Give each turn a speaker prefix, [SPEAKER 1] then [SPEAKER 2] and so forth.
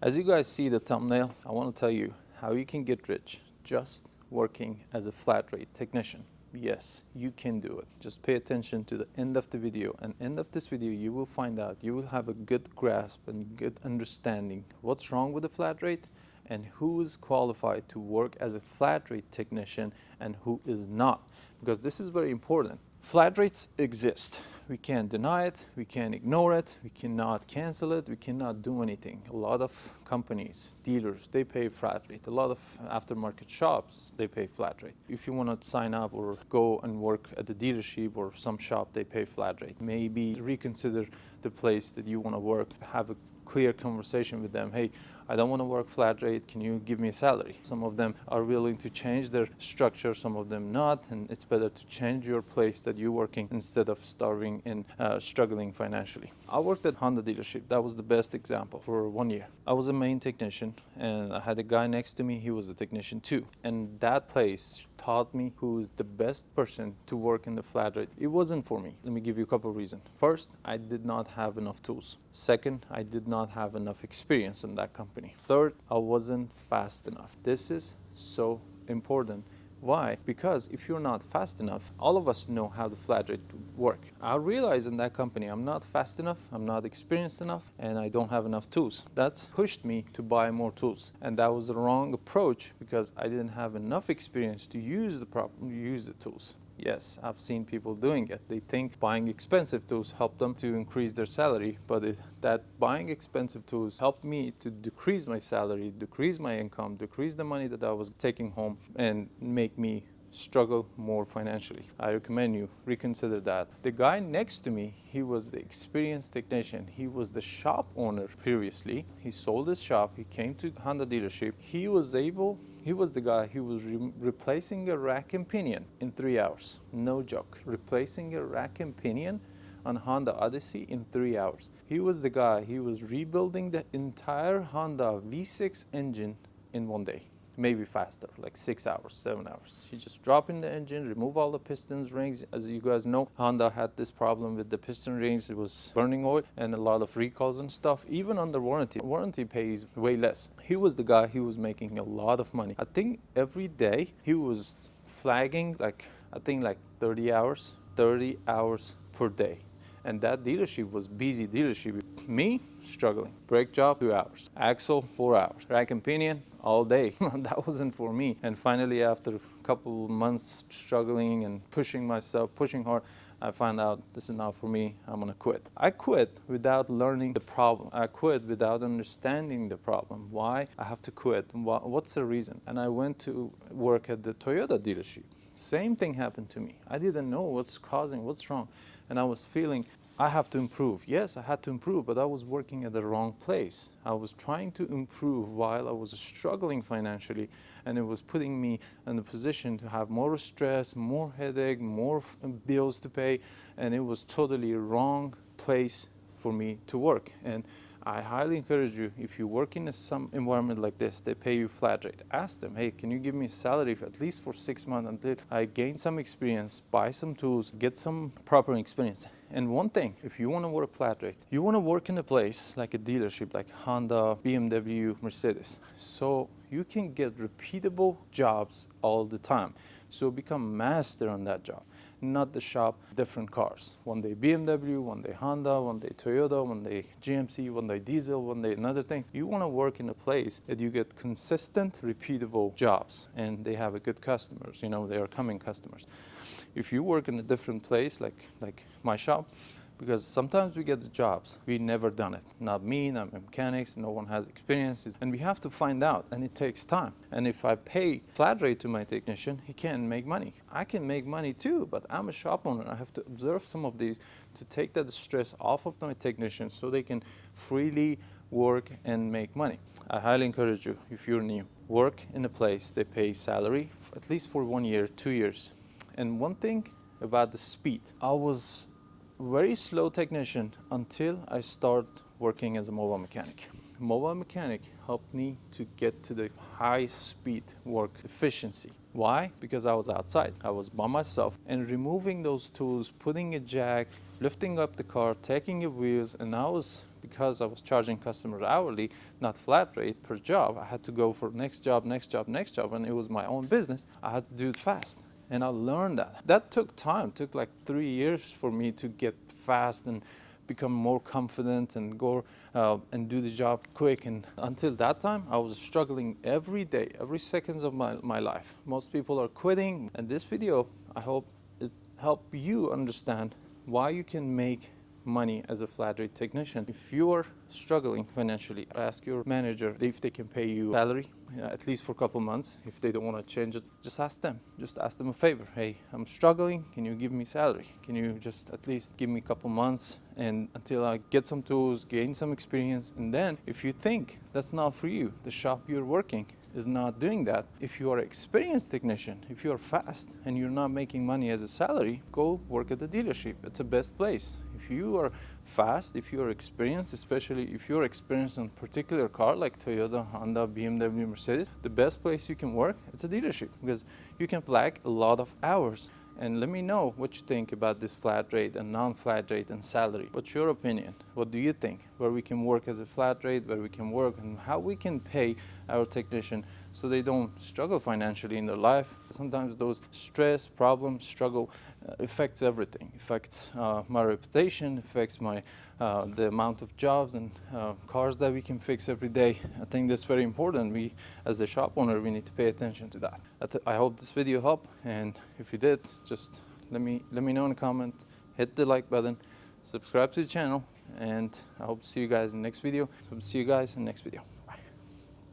[SPEAKER 1] As you guys see the thumbnail, I want to tell you how you can get rich just working as a flat rate technician. Yes, you can do it. Just pay attention to the end of the video, and end of this video you will find out, you will have a good grasp and good understanding what's wrong with the flat rate and who is qualified to work as a flat rate technician and who is not, because this is very important. Flat rates exist. We can't deny it, we can't ignore it, we cannot cancel it, we cannot do anything. A lot of companies, dealers, they pay flat rate. A lot of aftermarket shops, they pay flat rate. If you want to sign up or go and work at the dealership or some shop, they pay flat rate. Maybe reconsider the place that you want to work, have a clear conversation with them. Hey, I don't want to work flat rate, can you give me a salary? Some of them are willing to change their structure, some of them not, and it's better to change your place that you're working instead of starving and struggling financially. I worked at Honda dealership. That was the best example for 1 year. I was a main technician and I had a guy next to me, he was a technician too. And that place taught me who is the best person to work in the flat rate. It wasn't for me. Let me give you a couple of reasons. First, I did not have enough tools. Second, I did not have enough experience in that company. Third, I wasn't fast enough. This is so important. Why? Because if you're not fast enough, all of us know how the flat rate work. I realized in that company I'm not fast enough, I'm not experienced enough, and I don't have enough tools. That's pushed me to buy more tools. And that was the wrong approach because I didn't have enough experience to use the tools. Yes, I've seen people doing it. They think buying expensive tools help them to increase their salary, but that buying expensive tools helped me to decrease my salary, decrease my income, decrease the money that I was taking home, and make me struggle more financially. I recommend you reconsider that. The guy next to me, he was the experienced technician. He was the shop owner previously. He sold his shop. He came to Honda dealership. He was the guy who was replacing a rack and pinion in 3 hours. No joke. Replacing a rack and pinion on Honda Odyssey in 3 hours. He was the guy, he was rebuilding the entire Honda V6 engine in 1 day. Maybe faster, like 6 hours, 7 hours. You just drop in the engine, remove all the pistons, rings. As you guys know, Honda had this problem with the piston rings. It was burning oil and a lot of recalls and stuff. Even under warranty, warranty pays way less. He was the guy who was making a lot of money. I think every day he was flagging like 30 hours per day. And that dealership was busy dealership. Me, struggling. Brake job, 2 hours. Axle, 4 hours. Rack and pinion, all day. That wasn't for me. And finally, after a couple months struggling and pushing myself, pushing hard, I found out this is not for me, I'm gonna quit. I quit without learning the problem. I quit without understanding the problem. Why I have to quit? What's the reason? And I went to work at the Toyota dealership. Same thing happened to me. I didn't know what's wrong. And I was feeling I have to improve. Yes, I had to improve, but I was working at the wrong place. I was trying to improve while I was struggling financially, and it was putting me in a position to have more stress, more headache, more bills to pay, and it was totally wrong place for me to work. And I highly encourage you, if you work in some environment like this, they pay you flat rate. Ask them, hey, can you give me a salary for at least for 6 months until I gain some experience, buy some tools, get some proper experience. And one thing, if you want to work flat rate, you want to work in a place like a dealership like Honda, BMW, Mercedes. So you can get repeatable jobs all the time. So become master on that job, not the shop, different cars. One day BMW, one day Honda, one day Toyota, one day GMC, one day diesel, one day another thing. You want to work in a place that you get consistent, repeatable jobs and they have a good customers, you know, they are coming customers. If you work in a different place like my shop, because sometimes we get the jobs, we never done it. Not me, not mechanics, no one has experiences. And we have to find out, and it takes time. And if I pay flat rate to my technician, he can make money. I can make money too, but I'm a shop owner. I have to observe some of these to take that stress off of my technicians so they can freely work and make money. I highly encourage you, if you're new, work in a place they pay salary, at least for 1 year, 2 years. And one thing about the speed, I was very slow technician until I started working as a mobile mechanic. Mobile mechanic helped me to get to the high speed work efficiency. Why? Because I was outside. I was by myself and removing those tools, putting a jack, lifting up the car, taking the wheels, and I was because I was charging customers hourly, not flat rate per job, I had to go for next job, next job, next job, and it was my own business. I had to do it fast. And I learned that. That took time. It took like 3 years for me to get fast and become more confident and go and do the job quick. And until that time, I was struggling every day, every seconds of my life. Most people are quitting. And this video, I hope it help you understand why you can make money as a flat rate technician. If you are struggling financially, ask your manager if they can pay you salary, at least for a couple months. If they don't want to change it, just ask them. Just ask them a favor. Hey, I'm struggling. Can you give me salary? Can you just at least give me a couple months and until I get some tools, gain some experience? And then if you think that's not for you, the shop you're working is not doing that. If you are an experienced technician, if you're fast and you're not making money as a salary, go work at the dealership. It's the best place. If you are fast, if you are experienced, especially if you're experienced on a particular car like Toyota, Honda, BMW, Mercedes, the best place you can work, it's a dealership because you can flag a lot of hours. And let me know what you think about this flat rate and non-flat rate and salary. What's your opinion? What do you think? Where we can work as a flat rate, where we can work, and how we can pay our technician so they don't struggle financially in their life. Sometimes those stress, problems, struggle affects everything. Affects my reputation, affects my the amount of jobs and cars that we can fix every day. I think that's very important. We, as the shop owner, we need to pay attention to that. I hope this video helped, and if you did, just let me know in a comment. Hit the like button, subscribe to the channel, and I hope to see you guys in the next video. Hope to see you guys in the next video.